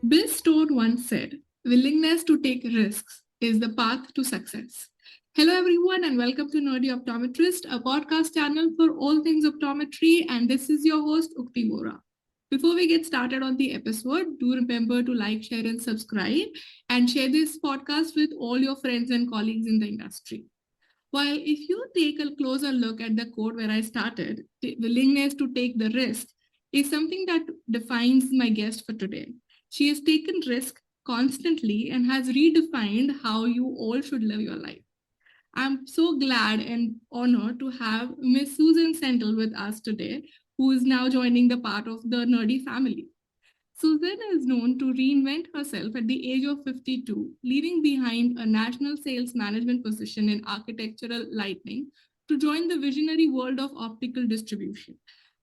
Bill Stone once said, willingness to take risks is the path to success. Hello, everyone, and welcome to Nerdy Optometrist, a podcast channel for all things optometry. And this is your host, Ukti Vora. Before we get started on the episode, do remember to like, share, and subscribe, and share this podcast with all your friends and colleagues in the industry. While if you take a closer look at the quote where I started, the willingness to take the risk is something that defines my guest for today. She has taken risk constantly and has redefined how you all should live your life. I'm so glad and honored to have Miss Suzanne Sendel with us today, who is now joining the part of the nerdy family. Suzanne is known to reinvent herself at the age of 52, leaving behind a national sales management position in architectural lighting to join the visionary world of optical distribution.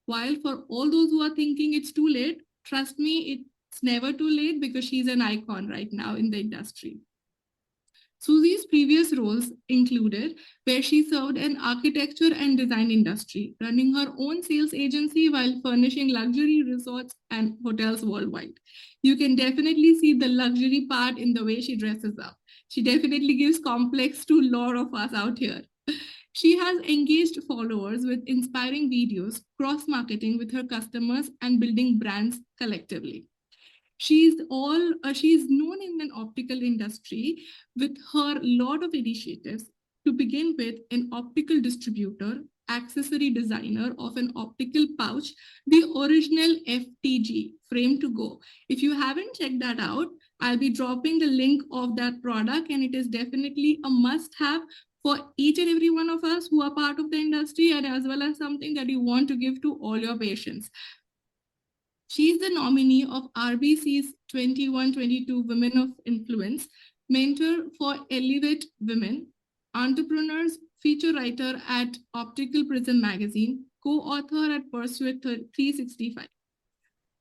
While for all those who are thinking it's too late, trust me, it's never too late because she's an icon right now in the industry. Susie's previous roles included where she served an architecture and design industry, running her own sales agency while furnishing luxury resorts and hotels worldwide. You can definitely see the luxury part in the way she dresses up. She definitely gives complex to a lot of us out here. She has engaged followers with inspiring videos, cross-marketing with her customers, and building brands collectively. She's known in an optical industry with her lot of initiatives. To begin with, an optical distributor, accessory designer of an optical pouch, the original FTG, FrameToGo. If you haven't checked that out, I'll be dropping the link of that product, and it is definitely a must-have for each and every one of us who are part of the industry, and as well as something that you want to give to all your patients. She's the nominee of RBC's 21-22 Women of Influence, mentor for Elevate Women, entrepreneurs, feature writer at Optical Prism magazine, co-author at Pursuit 365.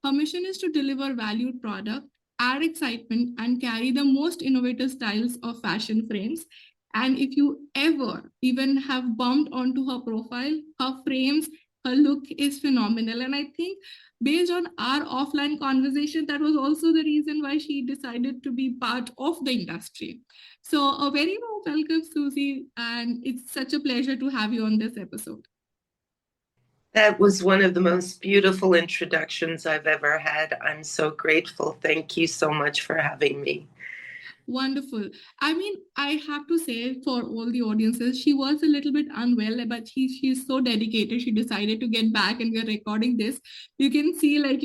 Her mission is to deliver valued product, add excitement, and carry the most innovative styles of fashion frames. And if you ever even have bumped onto her profile, her frames, her look is phenomenal. And I think based on our offline conversation, that was also the reason why she decided to be part of the industry. So a very warm welcome, Susie, and it's such a pleasure to have you on this episode. That was one of the most beautiful introductions I've ever had. I'm so grateful. Thank you so much for having me. Wonderful. I mean, I have to say for all the audiences, she was a little bit unwell, but she's so dedicated. She decided to get back, and we're recording this. You can see, like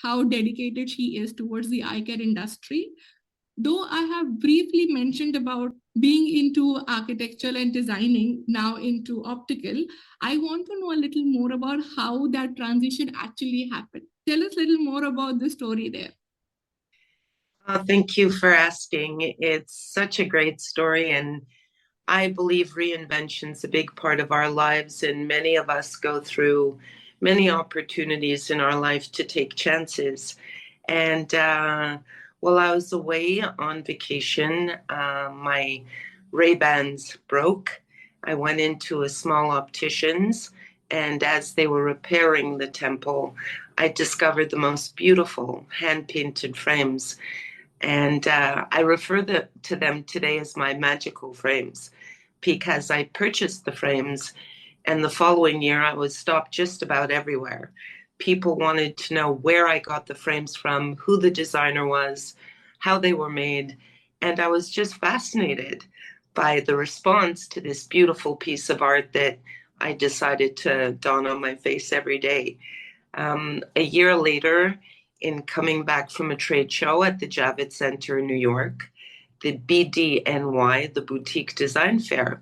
how dedicated she is towards the eye care industry. Though I have briefly mentioned about being into architecture and designing, now into optical, I want to know a little more about how that transition actually happened. Tell us a little more about the story there. Thank you for asking. It's such a great story, and I believe reinvention is a big part of our lives, and many of us go through many opportunities in our life to take chances. And while I was away on vacation, my Ray-Bans broke. I went into a small optician's, and as they were repairing the temple, I discovered the most beautiful hand-painted frames. And I refer to them today as my magical frames because I purchased the frames, and the following year I was stopped just about everywhere. People wanted to know where I got the frames from, who the designer was, how they were made, and I was just fascinated by the response to this beautiful piece of art that I decided to don on my face every day. A year later, in coming back from a trade show at the Javits Center in New York, the BDNY, the Boutique Design Fair,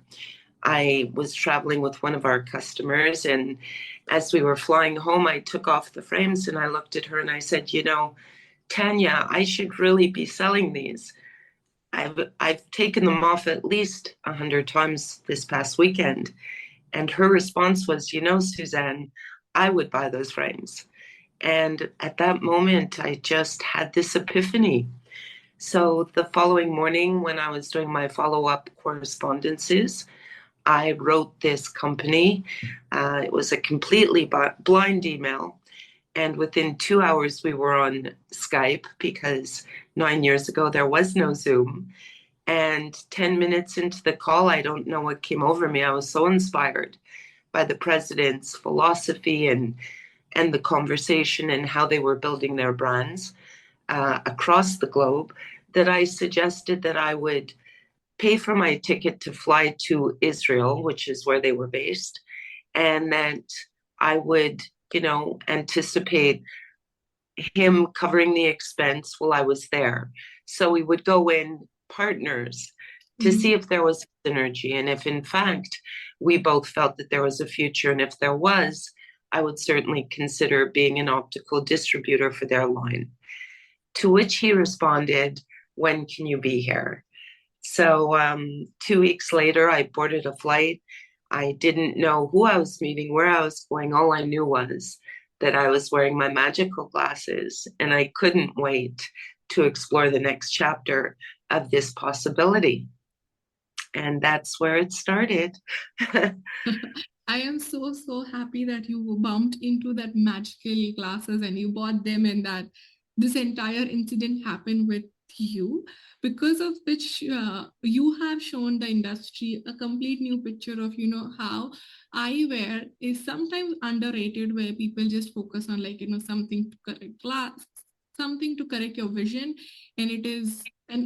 I was traveling with one of our customers, and as we were flying home, I took off the frames and I looked at her and I said, you know, Tanya, I should really be selling these. I've taken them off at least 100 times this past weekend. And her response was, you know, Suzanne, I would buy those frames. And at that moment, I just had this epiphany. So the following morning, when I was doing my follow-up correspondences, I wrote this company. It was a completely blind email. And within 2 hours, we were on Skype because 9 years ago there was no Zoom. And 10 minutes into the call, I don't know what came over me. I was so inspired by the president's philosophy and the conversation and how they were building their brands across the globe that I suggested that I would pay for my ticket to fly to Israel, which is where they were based, and that I would, anticipate him covering the expense while I was there. So we would go in partners to see if there was synergy. And if in fact we both felt that there was a future, and if there was, I would certainly consider being an optical distributor for their line. To which he responded, "When can you be here?" So 2 weeks later, I boarded a flight. I didn't know who I was meeting, where I was going. All I knew was that I was wearing my magical glasses, and I couldn't wait to explore the next chapter of this possibility. And that's where it started. I am so happy that you bumped into that magical glasses and you bought them, and that this entire incident happened with you, because of which you have shown the industry a complete new picture of how eyewear is sometimes underrated, where people just focus on something to correct glass, something to correct your vision, and it is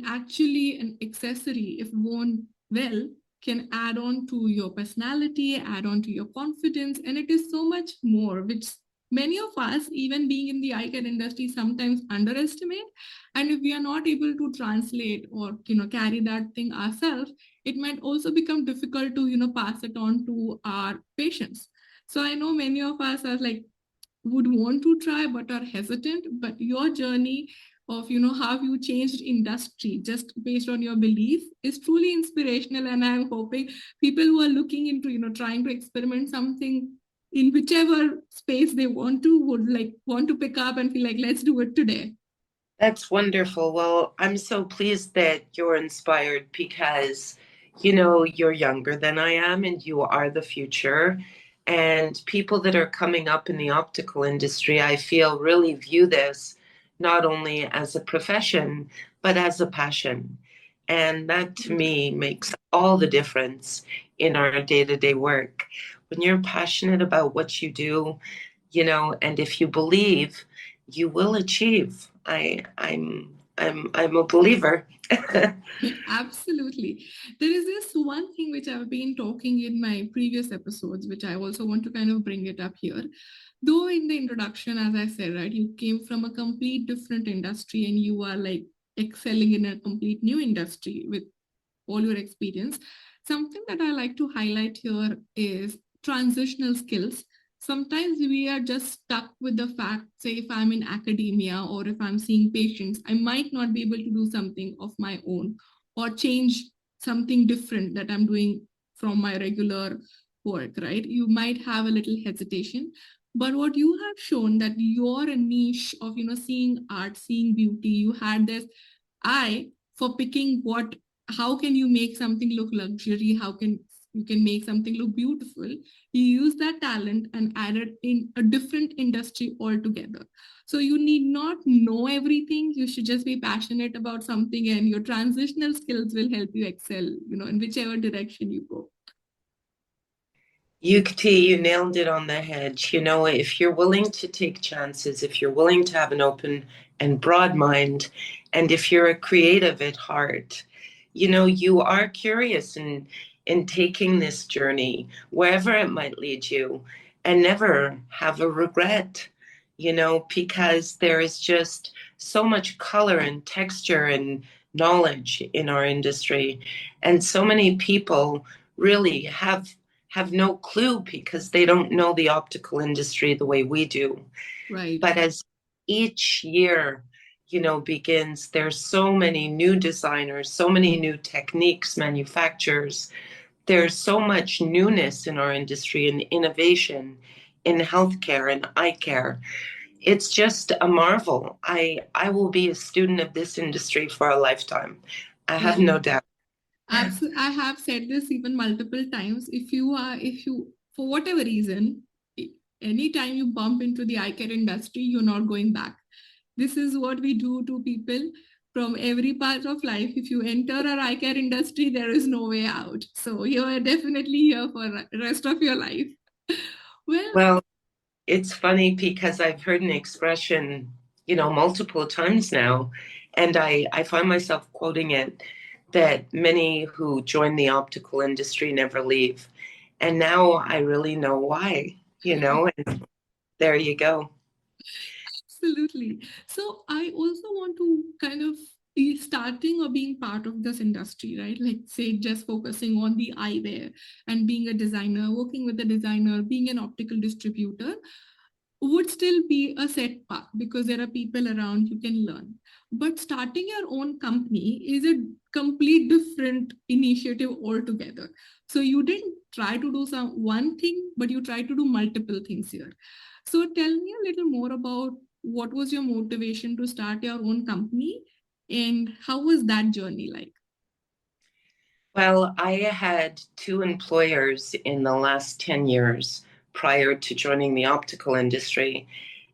actually an accessory, if worn well, can add on to your personality, add on to your confidence, and it is so much more, which many of us, even being in the eye care industry, sometimes underestimate. And if we are not able to translate or carry that thing ourselves, it might also become difficult to pass it on to our patients. So I know many of us are like, would want to try but are hesitant, but your journey of how you changed industry just based on your belief is truly inspirational, and I'm hoping people who are looking into trying to experiment something in whichever space they want to would want to pick up and feel like, let's do it today. That's wonderful. Well, I'm so pleased that you're inspired because, you're younger than I am and you are the future. And people that are coming up in the optical industry, I feel, really view this not only as a profession, but as a passion. And that to me makes all the difference in our day-to-day work. When you're passionate about what you do, and if you believe, you will achieve. I'm a believer. Absolutely. There is this one thing which I've been talking in my previous episodes, which I also want to kind of bring it up here. Though in the introduction, as I said, right, you came from a complete different industry and you are like excelling in a complete new industry with all your experience. Something that I like to highlight here is transitional skills. Sometimes we are just stuck with the fact, say, if I'm in academia or if I'm seeing patients, I might not be able to do something of my own or change something different that I'm doing from my regular work, right? You might have a little hesitation. But what you have shown that you're a niche of, seeing art, seeing beauty, you had this eye for picking how can you make something look luxury, how can you can make something look beautiful. You use that talent and add it in a different industry altogether. So you need not know everything, you should just be passionate about something, and your transitional skills will help you excel in whichever direction you go. Yukti, you nailed it on the head. If you're willing to take chances, if you're willing to have an open and broad mind, and if you're a creative at heart, you are curious in taking this journey, wherever it might lead you, and never have a regret, because there is just so much color and texture and knowledge in our industry. And so many people really have no clue because they don't know the optical industry the way we do. Right. But as each year, begins, there's so many new designers, so many new techniques, manufacturers. There's so much newness in our industry and innovation in healthcare and eye care. It's just a marvel. I will be a student of this industry for a lifetime. I have no doubt. Absolutely. I have said this even multiple times. If you, for whatever reason, anytime you bump into the eye care industry, you're not going back. This is what we do to people from every part of life. If you enter our eye care industry, there is no way out. So you're definitely here for the rest of your life. Well, Well, it's funny because I've heard an expression, multiple times now, and I find myself quoting it, that many who join the optical industry never leave. And now I really know why, and there you go. absolutely. So I also want to kind of be starting or being part of this industry, right? Like say just focusing on the eyewear and being a designer, working with a designer, being an optical distributor would still be a set path because there are people around you can learn. But starting your own company is a complete different initiative altogether. So you didn't try to do some one thing, but you try to do multiple things here. So tell me a little more about what was your motivation to start your own company and how was that journey like? Well, I had two employers in the last 10 years prior to joining the optical industry.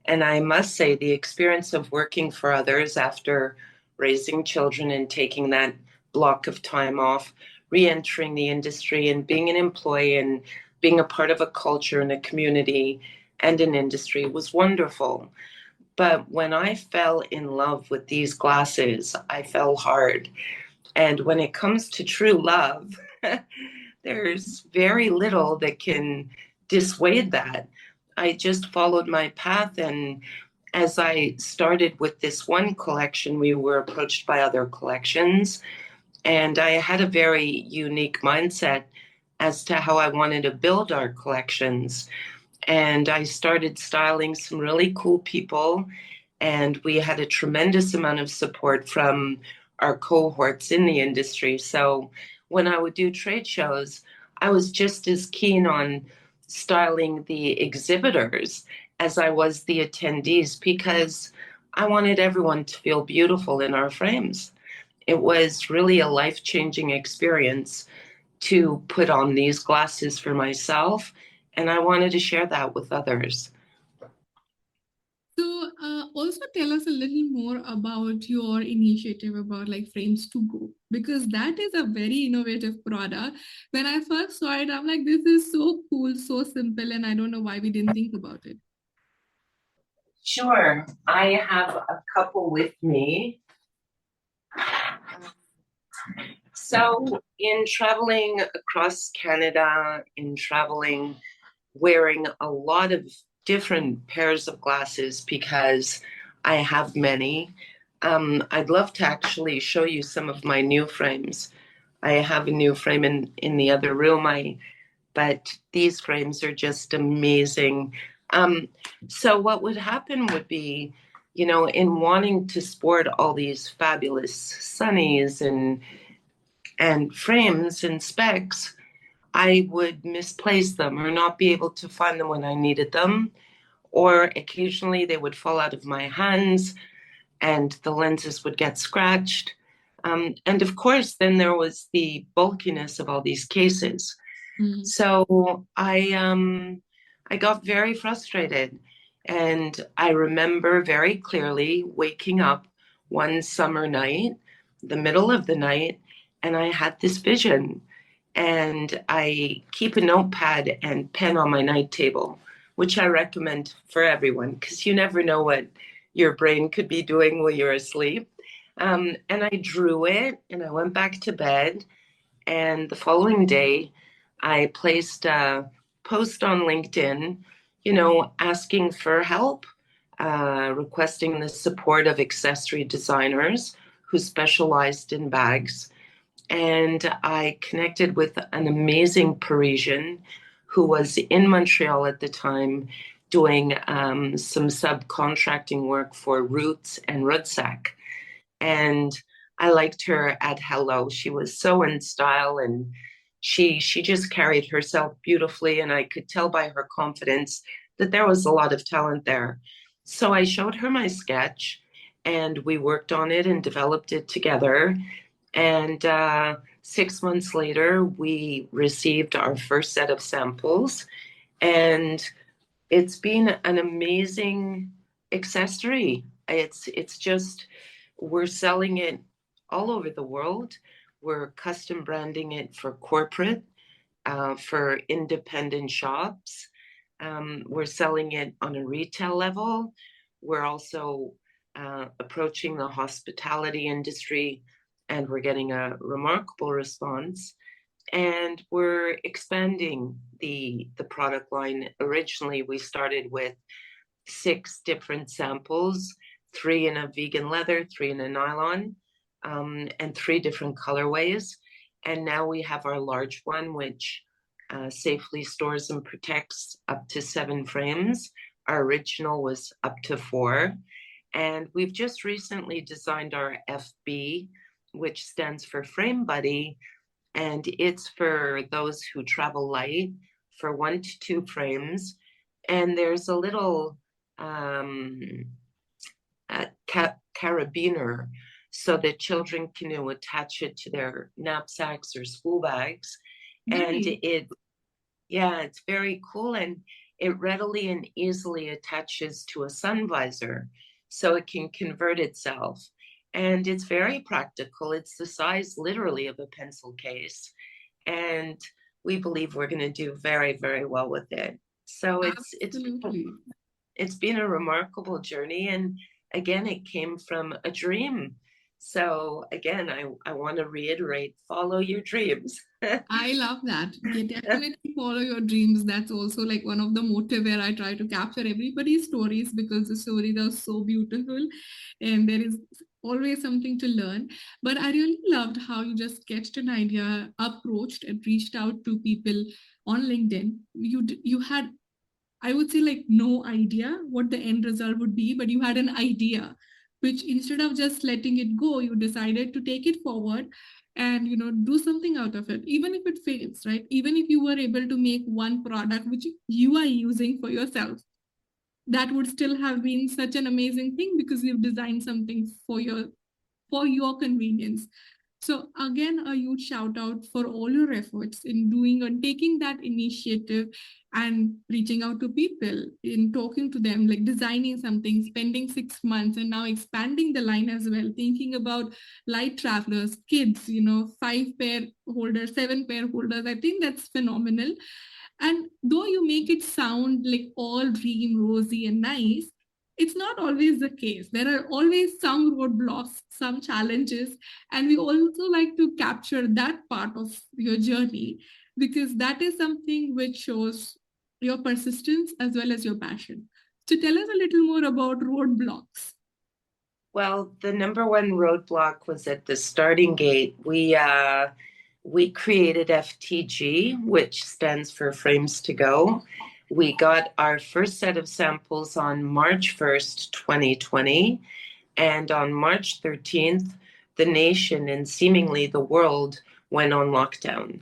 And I must say, the experience of working for others after raising children and taking that block of time off, re entering the industry and being an employee and being a part of a culture and a community and an industry was wonderful. But when I fell in love with these glasses, I fell hard. And when it comes to true love, there's very little that can dissuade that. I just followed my path. And as I started with this one collection, we were approached by other collections. And I had a very unique mindset as to how I wanted to build our collections. And I started styling some really cool people. And we had a tremendous amount of support from our cohorts in the industry. So when I would do trade shows, I was just as keen on styling the exhibitors as I was the attendees because I wanted everyone to feel beautiful in our frames. It was really a life-changing experience to put on these glasses for myself, and I wanted to share that with others. So, also tell us a little more about your initiative about like FrameToGo, because that is a very innovative product. When I first saw it, I'm like, this is so cool, so simple, and I don't know why we didn't think about it. Sure, I have a couple with me. So, in traveling across Canada, in traveling, wearing a lot of different pairs of glasses because I have many, I'd love to actually show you some of my new frames. I have a new frame in the other room, but these frames are just amazing. Um, so, what would happen would be, in wanting to sport all these fabulous sunnies and frames and specs, I would misplace them or not be able to find them when I needed them. Or occasionally they would fall out of my hands and the lenses would get scratched. And of course, then there was the bulkiness of all these cases. Mm. So I got very frustrated. And I remember very clearly waking up one summer night, the middle of the night, and I had this vision. And I keep a notepad and pen on my night table, which I recommend for everyone because you never know what your brain could be doing while you're asleep. And I drew it and I went back to bed. And the following day, I placed a post on LinkedIn, asking for help, requesting the support of accessory designers who specialized in bags. And I connected with an amazing Parisian who was in Montreal at the time doing some subcontracting work for Roots and Rudsack. And I liked her at hello. She was so in style and she just carried herself beautifully, and I could tell by her confidence that there was a lot of talent there. So I showed her my sketch and we worked on it and developed it together. And 6 months later, we received our first set of samples. And It's been an amazing accessory. It's just we're selling it all over the world. We're custom branding it for corporate, for independent shops. We're selling it on a retail level. We're also approaching the hospitality industry, and we're getting a remarkable response. And we're expanding the product line. Originally, we started with 6 different samples, 3 in a vegan leather, 3 in a nylon, and 3 different colorways. And now we have our large one, which safely stores and protects up to 7 frames. Our original was up to 4. And we've just recently designed our FB, which stands for Frame Buddy. And it's for those who travel light for 1 to 2 frames. And there's a little carabiner so that children can attach it to their knapsacks or school bags. And it's very cool, and it readily and easily attaches to a sun visor, so it can convert itself. And it's very practical. It's the size literally of a pencil case. And we believe we're going to do very, very well with it. So it's been a remarkable journey. And again, it came from a dream. So again, I want to reiterate, follow your dreams. I love that. You definitely follow your dreams. That's also like one of the motive where I try to capture everybody's stories, because the stories are so beautiful and there is always something to learn. But I really loved how you just sketched an idea, approached and reached out to people on LinkedIn. You had, I would say, like, no idea what the end result would be, but you had an idea, which instead of just letting it go, you decided to take it forward and do something out of it, even if it fails, right? Even if you were able to make one product which you are using for yourself, that would still have been such an amazing thing, because you've designed something for your convenience. So again, a huge shout out for all your efforts in doing and taking that initiative and reaching out to people, in talking to them, like designing something, spending 6 months, and now expanding the line as well, thinking about light travelers, kids, 5-pair holders, 7-pair holders. I think that's phenomenal. And though you make it sound like all dream, rosy, and nice, it's not always the case. There are always some roadblocks, some challenges, and we also like to capture that part of your journey, because that is something which shows your persistence as well as your passion. So tell us a little more about roadblocks. Well, the number one roadblock was at the starting gate. We created FTG, which stands for FrameToGo. We got our first set of samples on March 1st, 2020. And on March 13th, the nation and seemingly the world went on lockdown.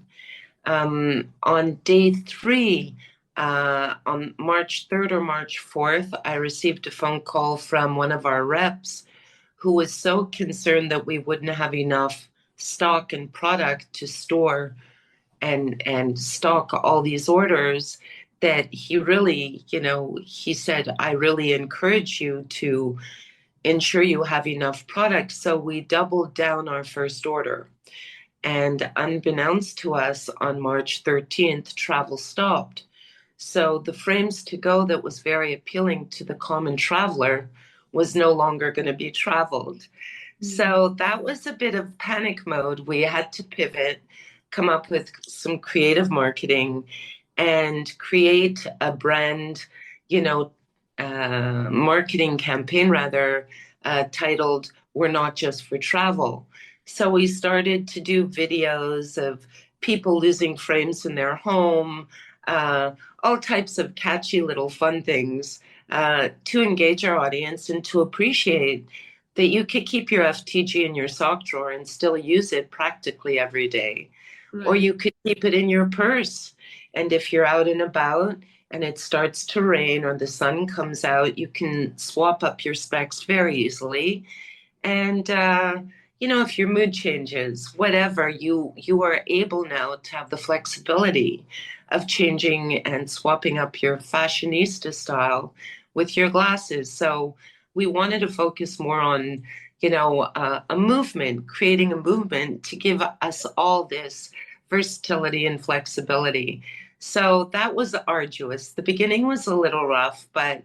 On day 3, on March 3rd or March 4th, I received a phone call from one of our reps who was so concerned that we wouldn't have enough stock and product to store and stock all these orders, that he really, he said, I really encourage you to ensure you have enough product. So we doubled down our first order. And unbeknownst to us, on March 13th, travel stopped. So the FrameToGo that was very appealing to the common traveler was no longer going to be traveled. So that was a bit of panic mode. We had to pivot, come up with some creative marketing, and create a brand, marketing campaign rather, titled "We're Not Just for Travel." So we started to do videos of people losing frames in their home, all types of catchy little fun things to engage our audience and to appreciate that you could keep your FTG in your sock drawer and still use it practically every day. Right. Or you could keep it in your purse. And if you're out and about and it starts to rain or the sun comes out, you can swap up your specs very easily and, if your mood changes, whatever, you are able now to have the flexibility of changing and swapping up your fashionista style with your glasses. So we wanted to focus more on, a movement, creating a movement to give us all this versatility and flexibility. So that was arduous. The beginning was a little rough, but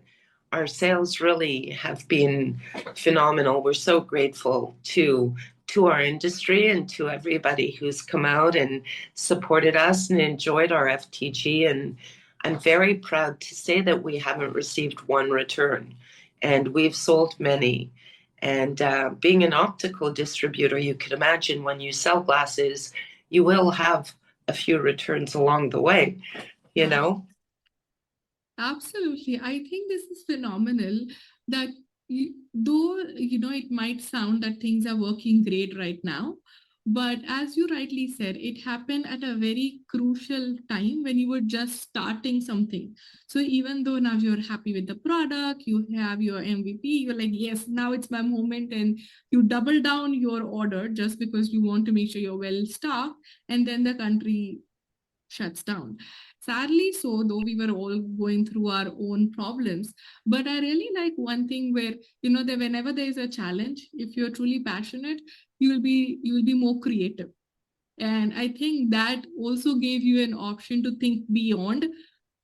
our sales really have been phenomenal. We're so grateful to our industry and to everybody who's come out and supported us and enjoyed our FTG. And I'm very proud to say that we haven't received one return, and we've sold many. And being an optical distributor, you could imagine when you sell glasses, you will have a few returns along the way, you know? Absolutely. I think this is phenomenal that though, it might sound that things are working great right now, but as you rightly said, it happened at a very crucial time when you were just starting something. So even though now you're happy with the product, you have your MVP, you're like, yes, now it's my moment, and you double down your order just because you want to make sure you're well stocked, and then the country shuts down. Sadly, so though we were all going through our own problems, but I really like one thing where that whenever there is a challenge, if you're truly passionate, you will be more creative. And I think that also gave you an option to think beyond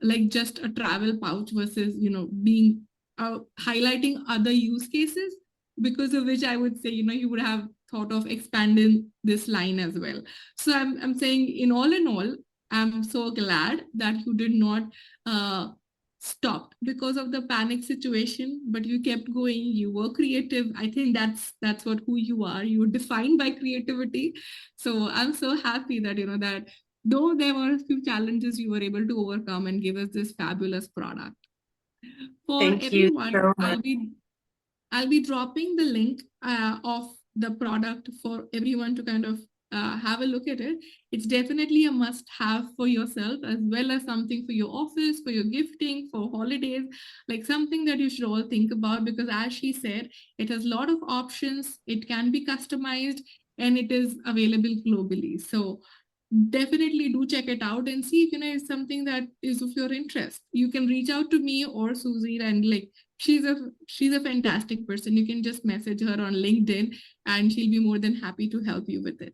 like just a travel pouch versus being highlighting other use cases, because of which I would say you would have thought of expanding this line as well. So I'm saying in all, I'm so glad that you did not stop because of the panic situation, but you kept going, you were creative. I think that's what who you are. You're defined by creativity. So I'm so happy that that though there were a few challenges, you were able to overcome and give us this fabulous product. For Thank you everyone, so much. I'll be dropping the link of the product for everyone to kind of have a look at it. It's definitely a must have for yourself, as well as something for your office, for your gifting, for holidays, like something that you should all think about, because as she said, it has a lot of options, it can be customized, and it is available globally. So definitely do check it out and see if it's something that is of your interest. You can reach out to me or Susie, and like she's a fantastic person. You can just message her on LinkedIn and she'll be more than happy to help you with it.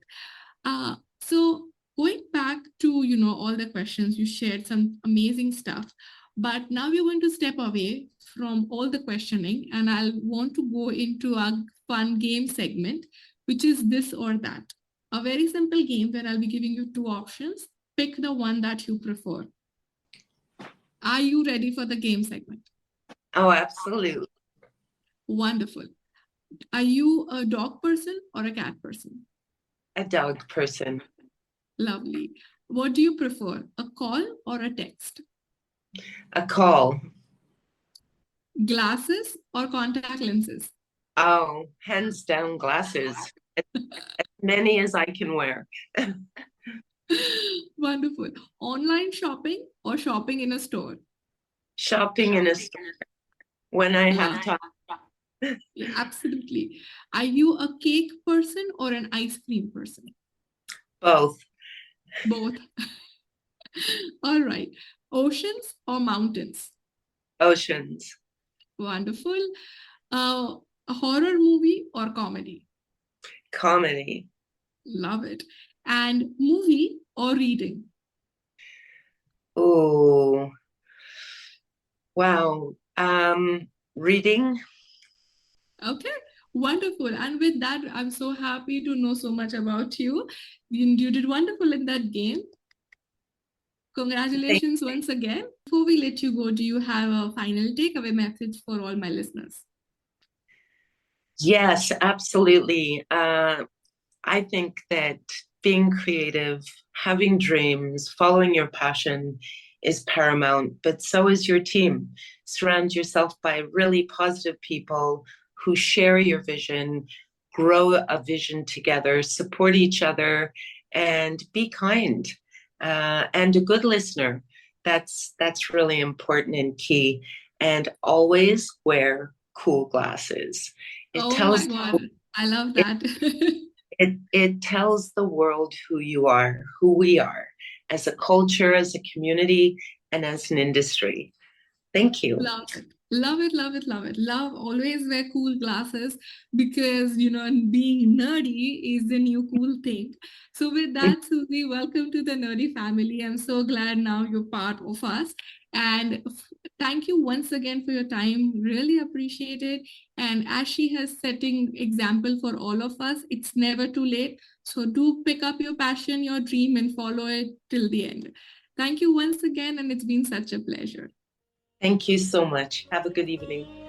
So going back to all the questions, you shared some amazing stuff, but now we're going to step away from all the questioning and I'll want to go into a fun game segment, which is this or that. A very simple game where I'll be giving you two options. Pick the one that you prefer. Are you ready for the game segment? Oh, absolutely. Wonderful. Are you a dog person or a cat person? A dog person. Lovely. What do you prefer, a call or a text? A call. Glasses or contact lenses? Oh, hands down glasses. As many as I can wear. Wonderful. Online shopping or shopping in a store? Shopping in a store when I have time. Yeah, absolutely. Are you a cake person or an ice cream person? Both. Both. All right. Oceans or mountains? Oceans. Wonderful. Uh, a horror movie or comedy? Comedy. Love it. And movie or reading? Oh, wow. Reading. Okay, wonderful. And with that, I'm so happy to know so much about you. You did wonderful in that game. Congratulations once again. Before we let you go, do you have a final takeaway message for all my listeners? Yes, absolutely. I think that being creative, having dreams, following your passion is paramount, but so is your team. Surround yourself by really positive people who share your vision, grow a vision together, support each other, and be kind and a good listener. That's really important and key. And always wear cool glasses. It Oh my tells God, I love it that. It tells the world who you are, who we are as a culture, as a community, and as an industry. Thank you. Love it. Love it, love it, love it. Love always wear cool glasses because, being nerdy is the new cool thing. So with that, Susie, welcome to the nerdy family. I'm so glad now you're part of us. And thank you once again for your time. Really appreciate it. And as she has setting example for all of us, it's never too late. So do pick up your passion, your dream, and follow it till the end. Thank you once again, and it's been such a pleasure. Thank you so much. Have a good evening.